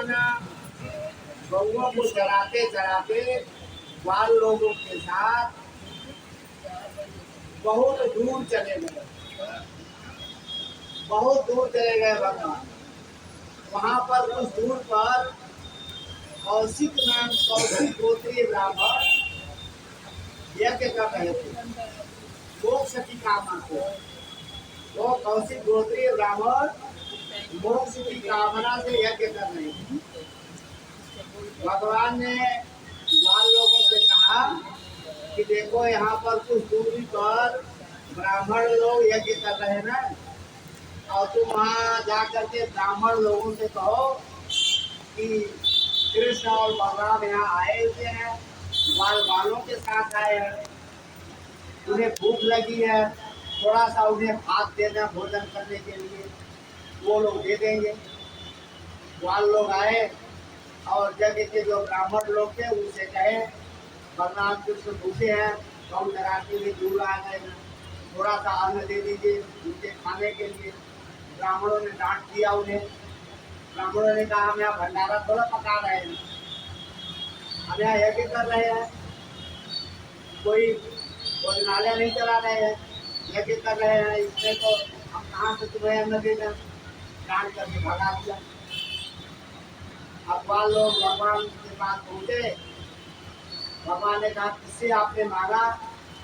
भगवान गौओं को चराते चराते ग्वाल लोगों के साथ बहुत दूर चले गए। बहुत दूर चले गए भगवान। वहां पर कुछ दूर पर कौशिक गोत्रीय ब्राह्मण यज्ञ कर रहे थे मोक्ष की कामना से। वो कौशिक गोत्रीय ब्राह्मण मोक्ष की कामना से यज्ञ कर रहे थे। भगवान ने ग्वाल लोगों से कहा कि देखो यहाँ पर कुछ दूरी पर ब्राह्मण लोग यज्ञ कर रहे हैं ना, और तुम वहाँ जा करके ब्राह्मण लोगों से कहो कि कृष्ण और बलराम यहाँ आए हुए हैं, ग्वाल वालों के साथ आए हैं, उन्हें भूख लगी है, थोड़ा सा उन्हें भात देना भोजन करने के लिए। वो लोग दे देंगे। ग्वाल लोग आए और जगह के जो ब्राह्मण लोग थे उनसे कहे बलराम कृष्ण भूखे हैं, कम लगा के लिए दूर आ गए, थोड़ा सा अन्न दे दीजिए उनके खाने के लिए। ब्राह्मणों ने डांट दिया उन्हें। ब्राह्मणों ने कहा हम यहाँ भंडारा थोड़ा पका रहे हैं, हम यहाँ यज्ञ कर रहे हैं, कोई भोजनालय नहीं चला रहे हैं, यज्ञ कर रहे हैं, इसमें तो हम कहाँ से तुम्हें अन्न देना। डांट करके भगा दिया। अब वह लोग भगवान के पास पहुँचे। भगवान ने कहा किससे आपने मांगा?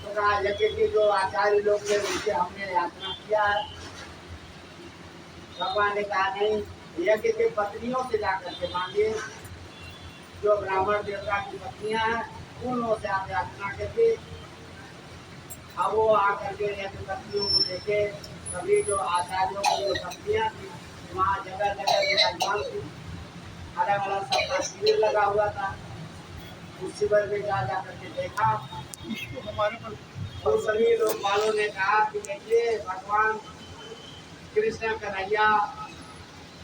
तो कहा यज्ञ के जो आचार्य लोग थे उनसे हमने याचना किया है। भगवान ने कहा नहीं, यज्ञ के पत्नियों से जाकर के मांगिए, जो ब्राह्मण देवता की पत्नियां हैं उन से आप याचना करके। अब वो आकर के यज्ञ पत्नियों को देखे, सभी जो आचार्यों की जो पत्नियां थी वहाँ जगह जगह विराजमान थी। अलग अलग सबका शिविर लगा हुआ था। उस शिविर में जा करके देखा हमारे पर, तो सभी लोग वालों ने कहा कि देखिए भगवान कृष्ण कन्हैया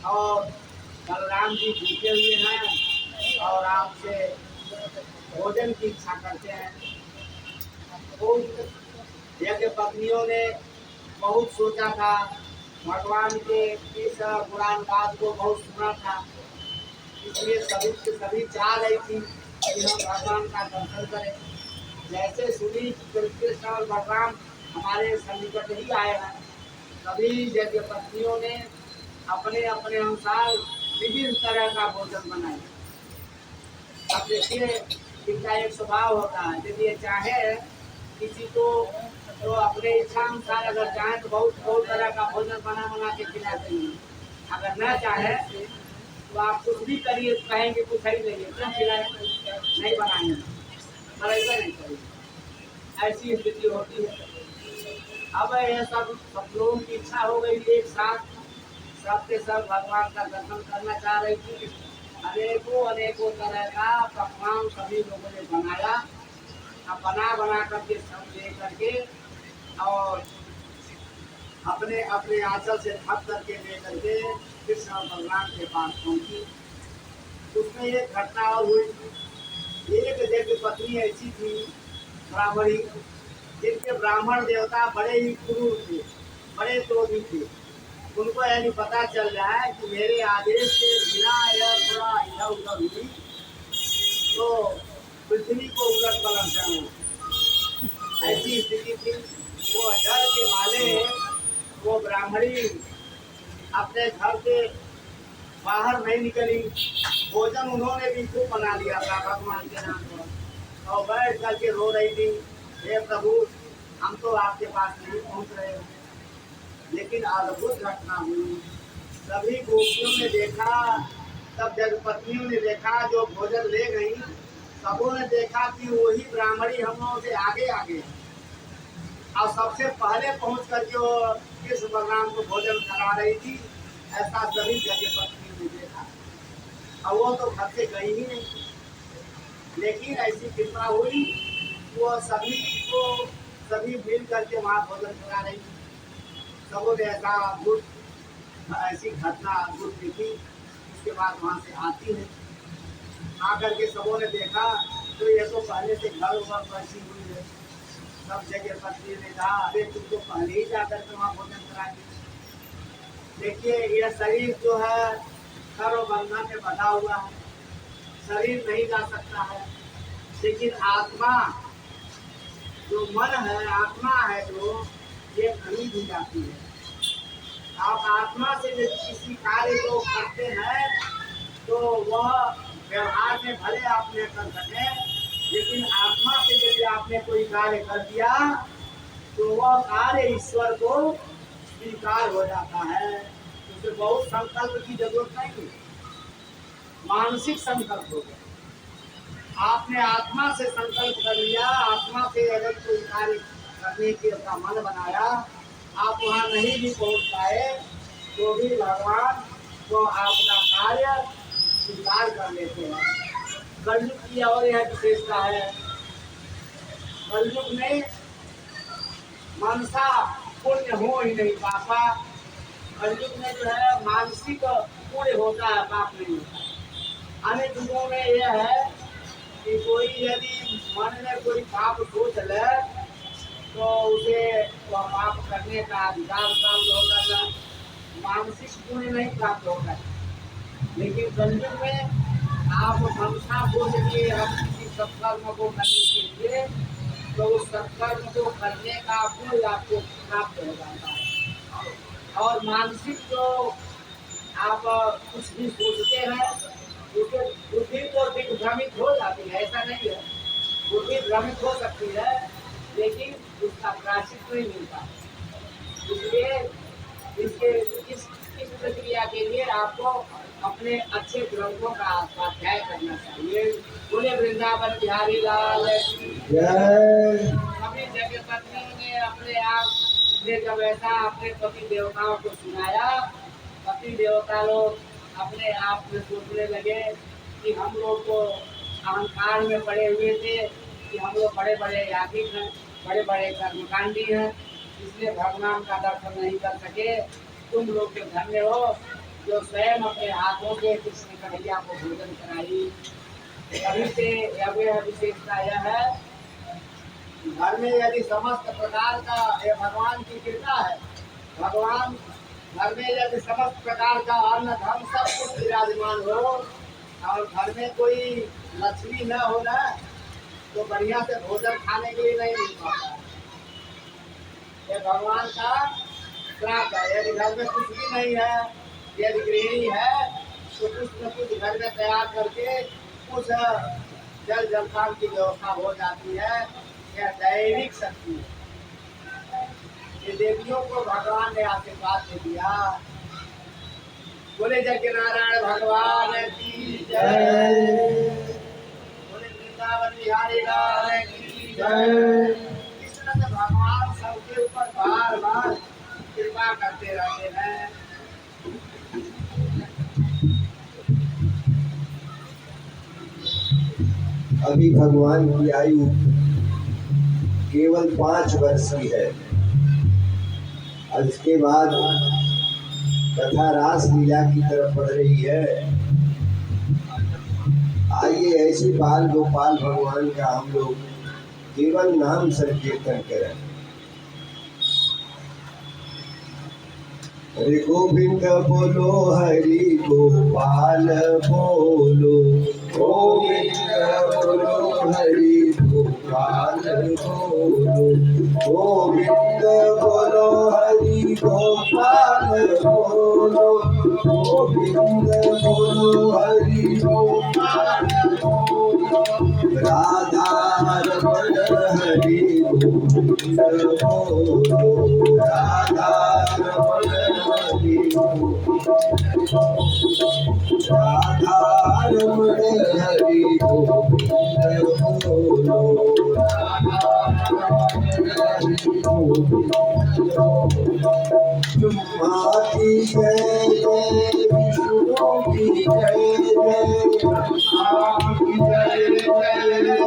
और बलराम जी भूखे हुए हैं और आपसे भोजन की इच्छा करते हैं। तो यज्ञ पत्नियों ने बहुत सोचा था, भगवान के इस पुराण बात को बहुत सुना था, इसलिए सभी से सभी चाह रही थी कि हम भगवान का दर्शन करें। जैसे सुनी कृष्ण और बलराम हमारे सन्निकट ही आए हैं, सभी यज्ञ पत्नियों ने अपने अपने अनुसार विभिन्न तरह का भोजन बनाया। अब देखिए इनका एक स्वभाव होता है, यदि ये चाहे किसी को तो अपने इच्छा अनुसार अगर चाहे तो बहुत बहुत तरह का भोजन बना के खिलाते हैं। अगर न चाहे तो आप कुछ भी करिए, कहेंगे कुछ ही नहीं क्यों खिलाए, नहीं बनाएंगे, बराबर नहीं करेंगे। ऐसी स्थिति होती है। अब यह सब लोगों की इच्छा हो गई एक साथ, सबके सब भगवान का दर्शन करना चाह रही थी। अनेकों अनेकों तरह का पकवान सभी लोगों ने बनाया। अब बना करके सब ले करके और अपने अपने आंचल से ढक करके ले करके कृष्ण और बलराम के पास पहुंची। उसमें एक घटना और हुई। एक यज्ञ पत्नी ऐसी थी ब्राह्मणी, जिनके ब्राह्मण देवता बड़े ही क्रूर थे, बड़े क्रोधी थे। उनको यानी पता चल रहा है कि मेरे आदेश के बिना यह थोड़ा इधर उधर हुई तो पृथ्वी को उलट पलट जाए, ऐसी स्थिति थी। वो डर के मारे वो ब्राह्मणी अपने घर से बाहर नहीं निकली। भोजन उन्होंने भी खूब बना लिया था भगवान के नाम पर और बैठ करके रो रही थी, हे प्रभु हम तो आपके पास नहीं पहुंच रहे हैं। लेकिन अद्भुत घटना हुई। सभी गोपियों ने देखा, सब जगपत्नियों ने देखा, जो भोजन ले गई सबों ने देखा कि वही ब्राह्मणी हम लोगों से आगे आगे और सबसे पहले पहुंच करके वो कृष्ण बलराम को भोजन करा रही थी। ऐसा सभी जगपत्नियों ने देखा और वो तो घर से गई ही नहीं। लेकिन ऐसी कृपा हुई वो सभी मिल करके वहाँ भोजन करा रही थी। सबों ने ऐसा अद्भुत ऐसी घटना अद्भुत देखी। उसके बाद वहाँ से आती है, आकर के सबों ने देखा तो ये तो पहले से घर उबर बैठी हुई है। सब जगह पत्नी ने कहा अरे तुमको पहले ही जाकर के वहाँ भोजन कराएंगे। देखिए यह शरीर जो है सर्वबंधन में बंधा हुआ है, शरीर नहीं जा सकता है। लेकिन आत्मा जो मन है, आत्मा है जो, ये कहीं भी जाती है। आप आत्मा से यदि किसी कार्य को करते हैं तो वह व्यवहार में भले आप न कर सके, लेकिन आत्मा से यदि आपने कोई कार्य कर दिया तो वह कार्य ईश्वर को स्वीकार हो जाता है। उसे बहुत संकल्प की जरूरत नहीं, मानसिक संकल्प हो गया। आपने आत्मा से संकल्प कर लिया, आत्मा से अगर कोई कार्य करने के का मन बनाया, आप वहाँ नहीं भी पहुँच पाए तो भी भगवान को आपका कार्य स्वीकार कर लेते हैं। कलयुग की और यह विशेषता है, कलयुग में मनसा पुण्य हो ही नहीं पाता। कलयुग में जो है मानसिक पुण्य होता है, पाप नहीं होता। अन्य युगों में यह है कि कोई यदि मन में कोई पाप सोच ले तो उसे वह पाप करने का अधिकार प्राप्त होगा, मानसिक पुण्य नहीं प्राप्त होगा। लेकिन कलयुग में आप मनसा बोल के हम किसी सत्कर्म को करने के लिए, तो उस सत्कर्म को करने का पुण्य आपको प्राप्त हो जाता है। और मानसिक जो आप कुछ भी सोचते हैं उसके बुद्धि तो भ्रमित हो जाती है, ऐसा नहीं है, बुद्धि भ्रमित हो सकती है लेकिन उसका प्रायश्चित नहीं मिलता। इसलिए इस प्रक्रिया के लिए आपको अपने अच्छे ग्रंथों का स्वाध्याय करना चाहिए। बोले वृंदावन बिहारी लाल जय। कभी जगपतियों ने अपने आप ने जब ऐसा अपने पति देवताओं को सुनाया, पति देवता लोग अपने आप में सोचने लगे कि हम लोग तो अहंकार में पड़े हुए थे कि हम लोग बड़े बड़े यात्री हैं, बड़े बड़े कर्मकांडी हैं, इसलिए भगवान का दर्शन नहीं कर सके। तुम लोग के धन्य हो जो स्वयं अपने हाथों से कृष्ण कन्हैया को भोजन कराई। अभी से यह विशेषता यह है, घर में यदि समस्त प्रकार का, ये भगवान की कृपा है, भगवान घर में यदि समस्त प्रकार का अन्न धन सब कुछ विराजमान हो और घर में कोई लक्ष्मी न हो ना, तो बढ़िया से भोजन खाने के लिए नहीं मिल पाता। ये भगवान का श्राप है। यदि घर में कुछ भी नहीं है, यदि गृहिणी है तो कुछ न कुछ घर में तैयार करके कुछ जल जलपान की व्यवस्था हो जाती है। यह दैविक शक्ति है, ये देवियों को भगवान ने आशीर्वाद दे दिया। बोले जय नारायण भगवान की जय, बोले वृंदावन बिहारी लाल की जय। इस तरह से भगवान सबके ऊपर बार बार कृपा करते रहते हैं। अभी भगवान की आयु केवल 5 वर्ष की है और इसके बाद कथा रास लीला की तरफ बढ़ रही है। आइए ऐसे बाल गोपाल भगवान का हम लोग केवल नाम संकीर्तन करें। हरि गोविंद बोलो, हरि गोपाल बोलो, गोविंद बोलो, हरि गोपाल बोलो, गोविंद बोलो, हरि गोपाल बोलो, गोविंद बोलो, हरि गोपाल बोलो, राधा रमण हरि गोविंद बोलो, राधा रमण हरि गोविंद बोलो, राधा रमण हरि गोविंद बोलो, राधा रमण हरि गोविंद बोलो। ब्रह्मा की जय जय, विष्णु की जय जय, ब्रह्मा की जय जय,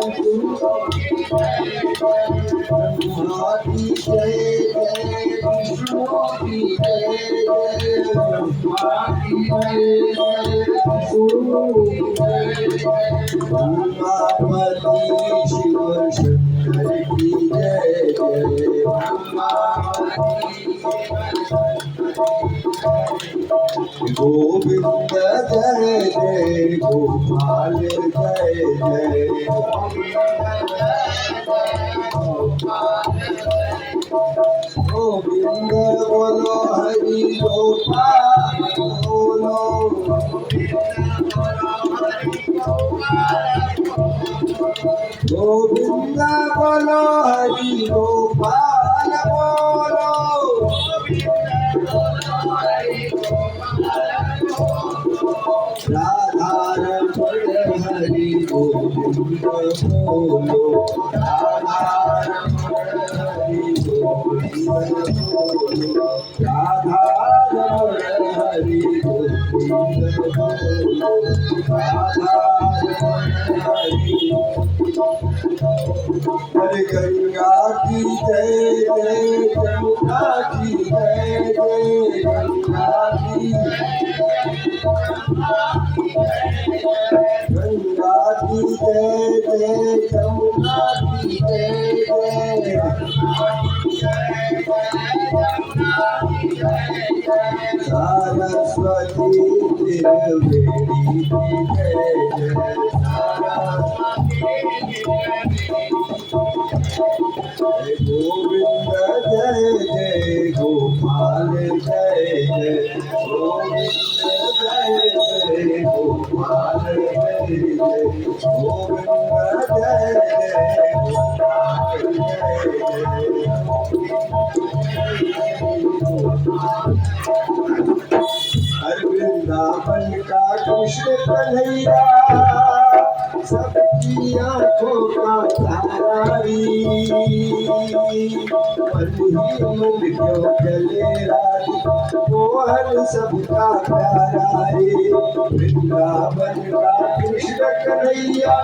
विष्णु की जय जय, ब्रह्मा की जय जय, विष्णु की जय जय, ब्रह्मा की जय जय, विष्णु की जय जय, ब्रह्मापति शिव शंकर की जय जय, ब्रह्मापति शिव शंकर की जय जय। गोविंद जय जय गोपाल जय जय गोविंद बोलो हरि गोपाल बोलो गोविंद बोलो हरि गोपाल बोलो राधा रमण हरि गोविंद बोलो राधा रमण हरि गोविंद बोलो राधा रमण हरि गोविंद बोलो राधा रमण हरि हरे गंगा की जय जय गंगा की जय जय गंगा की गंगा की जय जय यमुना की जय जय सरस्वती त्रिवेणी की जय जय गोविंद जय जय गोपाल जय जय गोविंद जय जय गोपाल जय जय गोविंद जय जय गोपाल जय हर वृंदावन का कृष्ण कन्हैया सबकी आंखों का तारारी मन ही मन क्यों चले राधिका मोहन सबका प्यारा रे वृंदावन का कृष्ण कन्हैया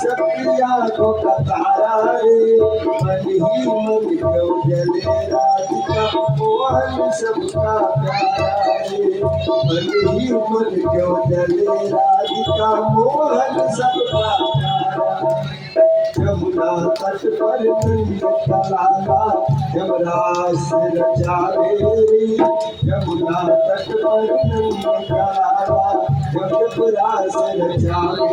सबकी आंखों का तारा रे मन ही मन क्यों चले राधिका मोहन सबका प्यारा रे मन ही मन क्यों चले राधिका मोहन सबका यमुना तट पर नंद तलावा यमराज से रचावे यमुना तट पर नंद तलावा यमराज से रचावे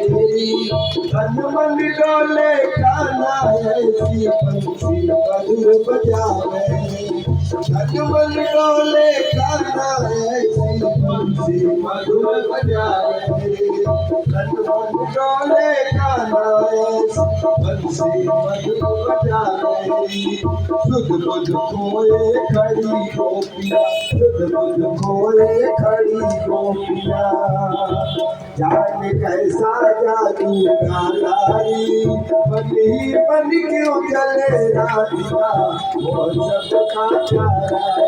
तन मन डोले कान्हा ऐसी बंसी मधुर बजावे तन मन डोले कान्हा ऐसी बंसी मधुर बजावे तन मन डोले कान्हा बंसी मधुर बजावे सुध बुध खोए खड़ी गोपिया सुध बुध खोए खड़ी गोपिया जाने कैसा जादू गालाई बन क्यों चले राधिका वो सबका प्यारा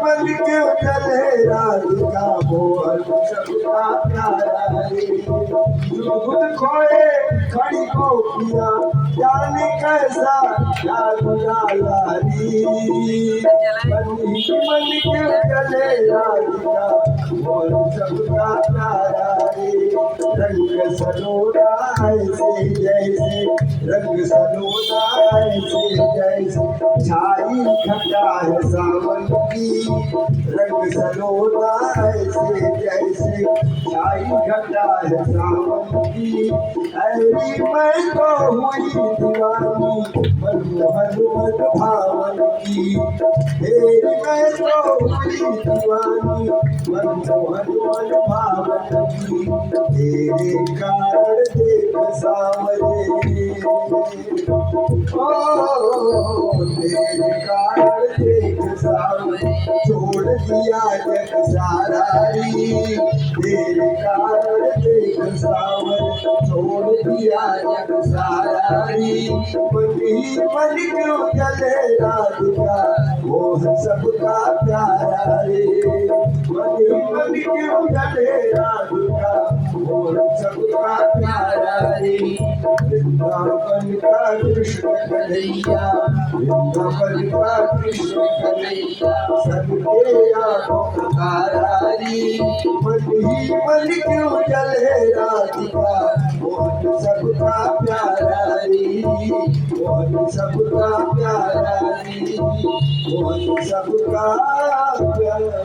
मन क्यों चले राधिका मोहन सबका प्यारा खुद खोए खड़ी गोपिया जाने कैसा जादू लाली मन क्यों चले राधिका मोहन सबका प्यारा रंग सलोना ऐसे जैसे रंग सलोना ऐसे जैसे छाई घटा है सावन की रंग सलोना ऐसे जैसे छाई घटा है सावन की ऐसी मैं तो हुई दीवानी मनमोहन मन भावन की तेरी मैं तो हुई दीवानी मनमोहन मन भावन की तेरे कारण देख सावरे तेरे कारण देख सावरे छोड़ दिया जग सारा तेरे कारण देख सावरे छोड़ दिया जग सारा मन क्यों चले राधिका मोहन सबका प्यारा रे मन क्यों चले राधिका मोहन सबका प्यारा रे वृंदावन का कृष्ण कन्हैया, वृंदावन का कृष्ण कन्हैया, सबके आंखों का राजी, मन ही मन क्यों जले राधिका, मोहन सबका प्यारा री, मोहन सबका प्यारा री, मोहन सबका प्यारा।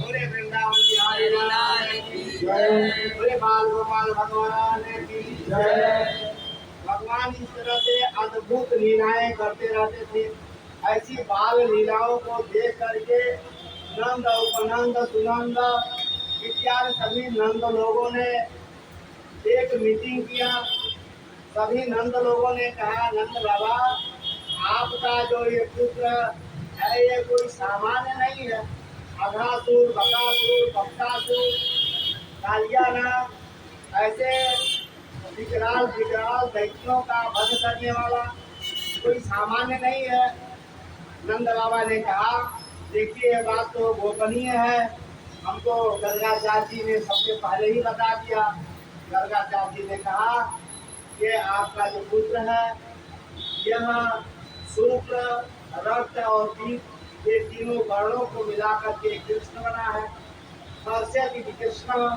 बोले वृंदावन बिहारी लाल की जय, बोले बाल गोपाल भगवान की जय। भगवान इस तरह से अद्भुत लीलाएं करते रहते थे। ऐसी बाल लीलाओं को देख करके नंद, उपनंद, सुनंद इत्यादि सभी नंद लोगों ने एक मीटिंग किया। सभी नंद लोगों ने कहा, नंद बाबा, आपका जो ये पुत्र है ये कोई सामान्य नहीं है। अघासुर, बकासुर, बक्सासुर, कालियाना ऐसे विकराल विकराल दैत्यों का वध करने वाला कोई सामान्य नहीं है। नंद बाबा ने कहा, देखिए ये बात तो गोपनीय है, हमको गर्गाचार्य जी ने सबसे पहले ही बता दिया। गर्गाचार्य जी ने कहा कि आपका जो पुत्र है यह शुक्ल, रक्त और पीत ये तीनों वर्णों को मिलाकर के कृष्ण बना है। सबसे कृष्ण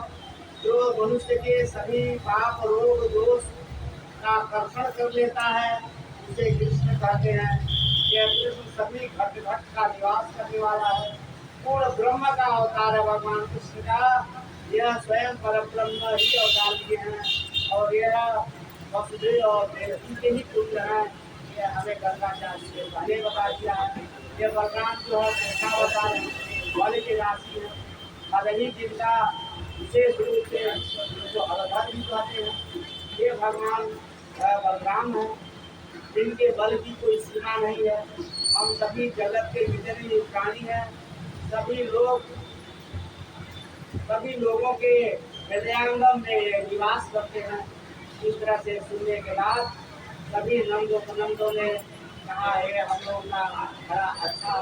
जो मनुष्य के सभी पाप, रोग, दोष का कर्षण कर लेता है उसे कृष्ण कहते हैं। यह कृष्ण सभी घट घट का निवास करने वाला है। पूर्ण ब्रह्म का अवतार है भगवान कृष्ण का। यह स्वयं परब्रह्म ही अवतार लिए हैं और यह वसुदेव और देवकी के ही पुत्र हैं। यह हमें गर्गाचार्य ने पहले बता दिया है। यह बलराम जो है कैसा अवतार है, बल की राशि है। भले ही जिनका विशेष रूप से जो अवतार भी कहते हैं, ये भगवान बलराम है, जिनके बल की कोई सीमा नहीं है। हम सभी जगत के जितने भी प्राणी हैं, सभी लोगों के हृदयांगम में निवास करते हैं। इस तरह से सुनने के बाद सभी नंदों ने कहा, है हम लोगों का बड़ा अच्छा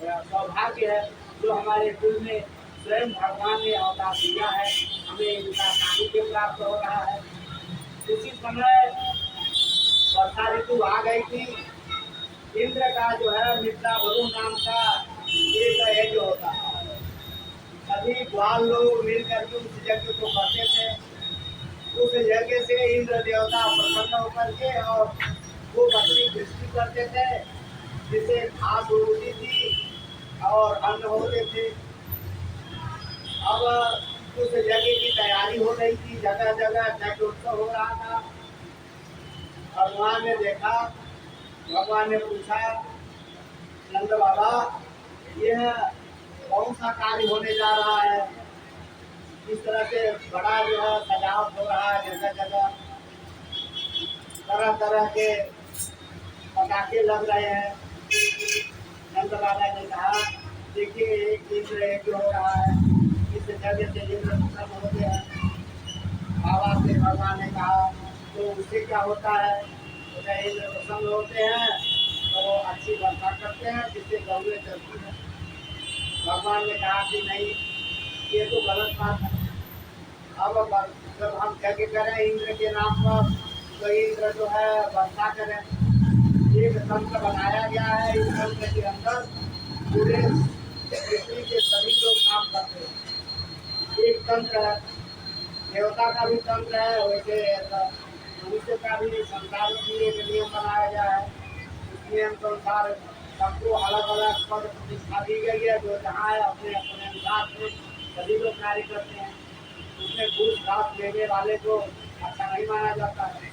सौभाग्य है जो हमारे कुल में स्वयं भगवान ने अवतार दिया है, हमें इनका सानिध्य प्राप्त हो रहा है। उसी समय वर्षा ऋतु आ गई थी। इंद्र का जो है मित्रा वरुण नाम का एक यज्ञ होता है। सभी ग्वाल लोग मिल करके उस यज्ञ को करते थे। उस यज्ञ से इंद्र देवता प्रसन्न होकर के और वो अपनी दृष्टि करते थे, जिसे घास होती थी और अन्न होते थे। अब उस यज्ञ की तैयारी हो रही थी, जगह जगह यज्ञोत्सव हो रहा था। भगवान ने देखा, भगवान ने पूछा, नंद बाबा यह कौन सा कार्य होने जा रहा है? इस तरह से बड़ा जो है सजावट हो रहा है, जगह जगह तरह तरह के पटाखे लग रहे हैं। नंद बाबा ने कहा, देखिए एक इंद्र यज्ञ हो रहा है, इस जगह से इंद्र प्रसन्न होते हैं। बाबा से भगवान ने कहा, तो उससे क्या होता है? तो इंद्र प्रसन्न होते हैं तो वो अच्छी वर्षा करते हैं, जिससे गौएं चलती हैं। भगवान ने कहा कि नहीं, ये तो गलत बात है। अब जब हम यज्ञ करें इंद्र के नाम पर, तो इंद्र जो है वर्षा करें। एक तंत्र बनाया गया है, इस तंत्र के अंदर पूरे पृथ्वी के सभी लोग काम करते हैं। एक तंत्र है, देवता का भी तंत्र है, वैसे मनुष्य का भी संसार में एक नियम बनाया गया है। उस नियम के अनुसार सबको अलग अलग पद प्रतिष्ठा दी गई है, जो जहाँ है अपने अपने अनुसार से सभी लोग कार्य करते हैं। उसमें घूस घास लेने वाले को अच्छा नहीं माना जाता है।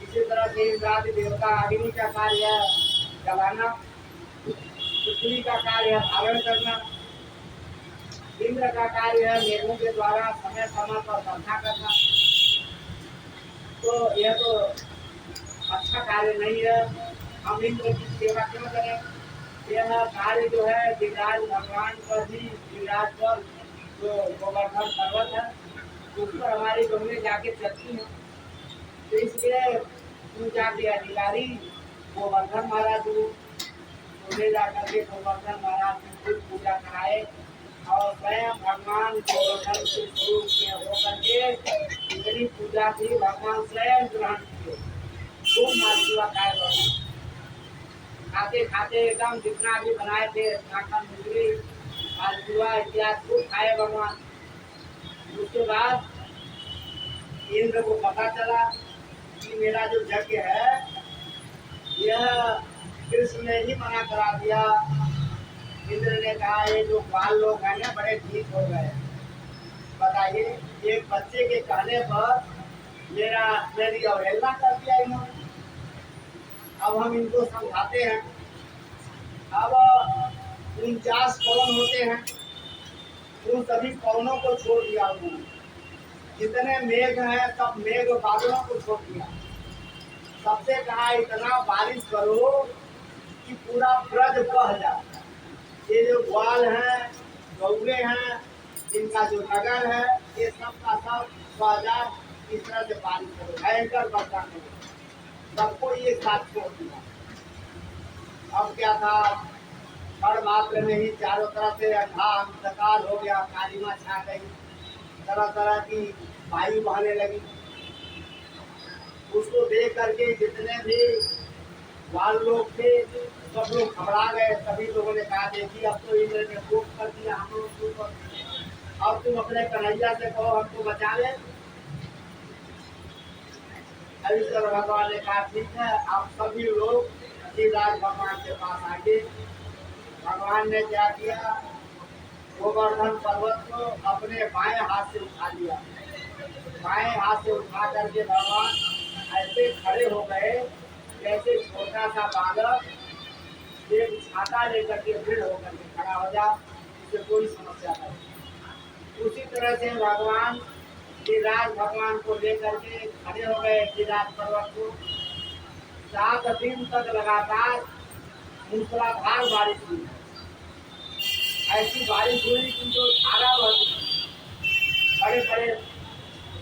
इसी तरह से इंद्रादि देवता अग्नि का कार्य है जलाना, पृथ्वी का कार्य है धारण करना, इंद्र का कार्य है मेघों के द्वारा समय समय पर वर्षा करना। तो यह तो अच्छा कार्य नहीं है, हम इंद्र की सेवा क्यों करें? यह कार्य जो है गिरिराज भगवान पर भी, गिरिराज पर जो गोवर्धन पर्वत है उस पर हमारी गंगे जाके चलती हैं। तो इसलिए पूजा के अधिकारी गोवर्धन महाराज, उन्हें जाकर के गोवर्धन महाराज की खुद पूजा कराए और स्वयं भगवान गोवर्धन के स्वरूप में होकर के इतनी पूजा की भगवान स्वयं ग्रहण किए। खूब मालपुआ खाए भगवान, खाते खाते एकदम जितना भी बनाए थे माखन मिश्री मालपुआ इत्यादि खूब खाए भगवान। उसके बाद इंद्र को पता चला कि मेरा जो यज्ञ है यह कृष्ण ने ही मना करा दिया। इंद्र ने कहा ये जो बाल लोग हैं ना बड़े ठीक हो गए। बताइए, एक बच्चे के कहने पर मेरी अवहेलना कर दिया इन्होंने। अब हम इनको समझाते हैं। अब 49 पवन होते हैं, उन सभी पवनों को छोड़ दिया उन्होंने। जितने मेघ हैं सब मेघ बादलों को छोड़ दिया। सबसे कहा इतना बारिश करो कि पूरा ब्रज बह जाए। ये जो ग्वाल हैं, गौरे हैं, इनका जो नगर है, ये सब का सब 100,000 इस तरह से बारिश करो, भयंकर वर्षा करो, सबको ये साथ छोड़ दिया। अब क्या था, हर मात्र में ही चारों तरफ से अंधकार हो गया, कालिमा छा गई, तरह तरह की वायु बहने लगी। उसको देख करके जितने भी ग्वाल लोग थे सब लोग घबरा गए। सभी लोगों ने कहा देखिए अब तो इंद्र ने कोप कर दिया हम लोग के ऊपर, अब तुम अपने कन्हैया से कहो हमको बचा ले। हरिश्वर भगवान ने कहा ठीक है, आप सभी लोग गिरिराज भगवान के पास आइए। भगवान ने क्या किया, गोवर्धन पर्वत को अपने बाएं हाथ से उठा लिया। बाएं हाथ से उठा करके भगवान ऐसे खड़े हो गए जैसे छोटा सा बालक एक छाता लेकर के दृढ़ होकर के खड़ा हो जा, इससे कोई समस्या नहीं। उसी तरह से भगवान गिरिराज भगवान को लेकर के खड़े हो गए गिरिराज पर्वत को। 7 दिन तक लगातार मूसलाधार बारिश हुई। ऐसी बारिश हुई कि जो धारा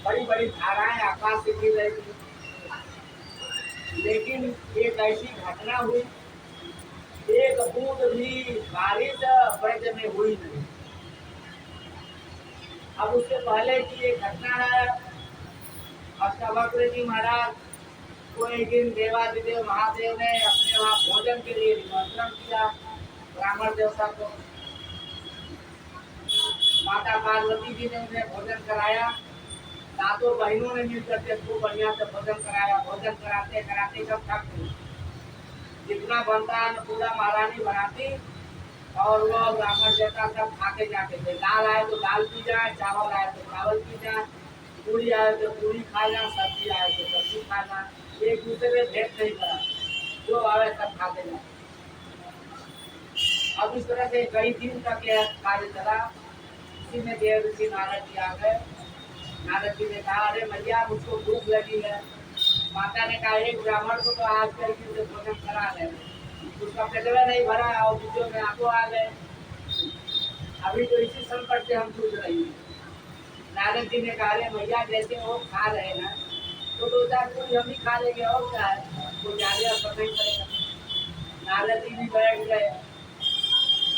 बड़ी बड़ी धाराएं आकाश से गिर रही थी। लेकिन एक ऐसी घटना हुई, एक बूंद भी बारिश ब्रज में हुई नहीं। अब उससे पहले की एक घटना है, अष्टावक्र जी महाराज को एक दिन देवादिदेव महादेव ने अपने वहाँ भोजन के लिए निमंत्रण किया ब्राह्मण देवता को। माता पार्वती जी ने उन्हें भोजन कराया। 7 बहनों ने मिलकर के खूब बढ़िया से भोजन कराया। भोजन कराते कराते सब थक गई। जितना बनता है पूरा महारानी बनाती और वो ब्राह्मण देवता सब खाते जाते थे। दाल आए तो दाल पी जाए, चावल आए तो चावल पी जाए, पूरी आए तो पूरी खा जाए, सब्जी आए तो सब्जी खा जाए। एक दूसरे में भेद नहीं करा, जो आए सब खाते जाए। अब इस तरह से कई दिन तक यह कार्य चला। इसी में देव ऋषि नारद जी आ गए। नारद जी ने कहा अरे मैया मुझको भूख लगी है। माता ने कहा एक ब्राह्मण को तो आज करके से भोजन करा रहे, उसका पेटवा नहीं भरा और दूसरों में आपको आ गए। अभी तो इसी संकट से हम जूझ रही हैं। नारद जी ने कहा अरे मैया जैसे वो खा रहे हैं तो 2-4 पूरी हम ही खा लेंगे और क्या है, तो ज्यादा असर नहीं पड़ेगा। नारद जी भी बैठ गए।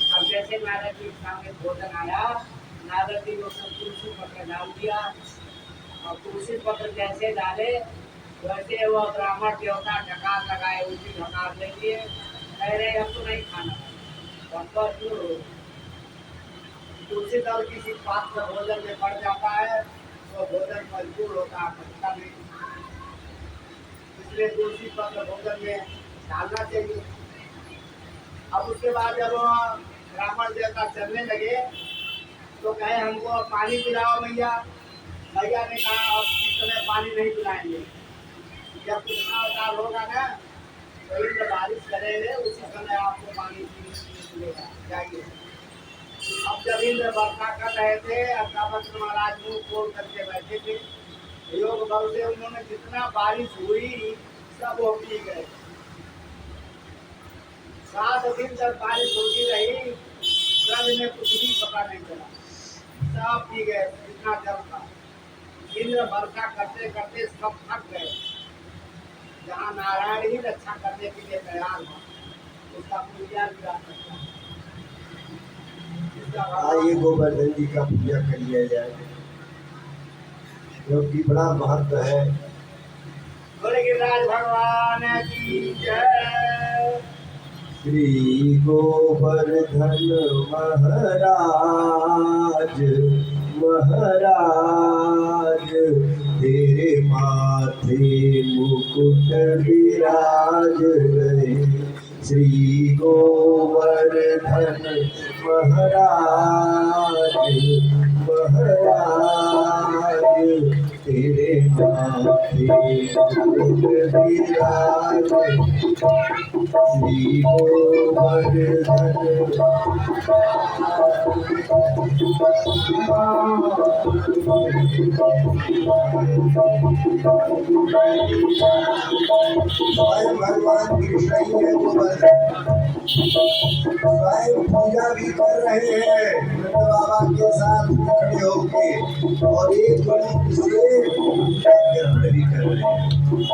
अब जैसे नारद जी के सामने भोजन आया, नारद जी को सब तुलसी पत्र डाल दिया और तुलसी पत्र जैसे डाले वैसे वो ब्राह्मण देवता ढकार लगाए, उसी ढकार ले लिए, कह रहे अब तो नहीं खाना, तुलसी दल किसी पात्र भोजन में पड़ जाता है तो भोजन मजबूर होता है, पचता नहीं, इसलिए तुलसी पत्र भोजन में डालना चाहिए। अब उसके बाद जब ब्राह्मण देवता चलने लगे तो कहे हमको पानी पिलाओ मैया। मैया ने कहा अब इस समय पानी नहीं पिलाएंगे, जब कृष्णा अवतार होगा ना तो इंद्र बारिश करेंगे, उसी समय आपको पानी मिलेगा, जाइए। अब जब इंद्र वर्षा कर रहे थे, अष्टावक्र महाराज मुंह खोल करके बैठे थे, योग बल से उन्होंने जितना बारिश हुई सब वो पी गए। 7 दिन तक बारिश होती रही, ब्रज में कुछ भी पता नहीं चला, सब पी गए जितना जल था। इंद्र वर्षा करते करते सब थक गए। जहाँ नारायण ही रक्षा करने के लिए तैयार हो उसका कोई क्या बिगाड़ सकता है। इस आइए गोवर्धन जी का पूजा कर लिया जाए, क्योंकि बड़ा महत्व है। बोले गिरिराज भगवान की जय। श्री गोवर्धन महाराज महाराज, तेरे माथे मुकुट विराज रहे। श्री गोवर्धन महाराज महाराज, तेरे माथे मुकुट विराज। श्री गोवर्धन स्वयं भगवान कृष्ण ही है गोवर्धन, स्वयं पूजा भी कर रहे हैं नंद बाबा के साथ खड़े होके, और एक रूप से ग्रहण भी कर रहे हैं।